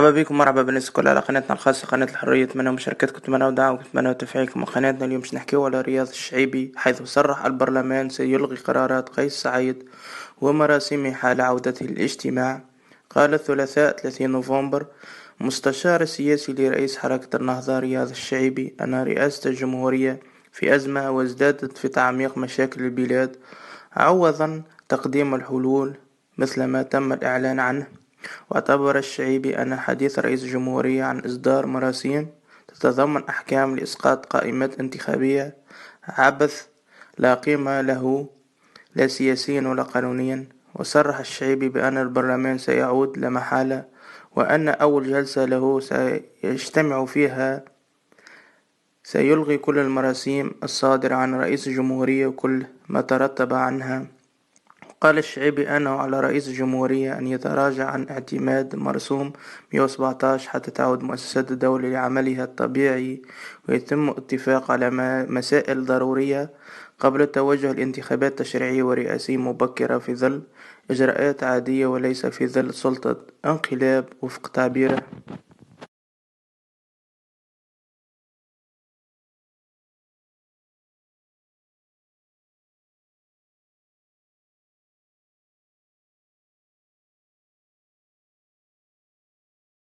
مرحبا بكم، مرحبا بالناس الكل على قناتنا الخاصة قناة الحرية. أتمنى مشاركتكم، أتمنى ودعمكم، أتمنى تفعيلكم قناتنا. اليوم باش نحكيو على رياض الشعيبي، حيث صرح البرلمان سيلغي قرارات قيس سعيد ومراسيمه حال عودته للاجتماع. قال الثلاثاء 30 نوفمبر مستشار السياسي لرئيس حركة النهضة رياض الشعيبي أن رئاسة الجمهورية في أزمة وازدادت في تعميق مشاكل البلاد، عوضا تقديم الحلول مثل ما تم الإعلان عنه. واعتبر الشعيبي أن حديث رئيس الجمهورية عن إصدار مراسيم تتضمن أحكام لإسقاط قائمات انتخابية عبث لا قيمة له، لا سياسيا ولا قانونيا. وصرح الشعيبي بأن البرلمان سيعود لا محالة، وأن أول جلسة له سيجتمع فيها سيلغي كل المراسيم الصادرة عن رئيس الجمهورية وكل ما ترتب عنها. قال الشعيبي أنه على رئيس الجمهورية أن يتراجع عن اعتماد مرسوم 117 حتى تعود مؤسسات الدولة لعملها الطبيعي، ويتم اتفاق على مسائل ضرورية قبل التوجه لانتخابات تشريعية ورئاسية مبكرة في ظل إجراءات عادية وليس في ظل سلطة انقلاب وفق تعبيره.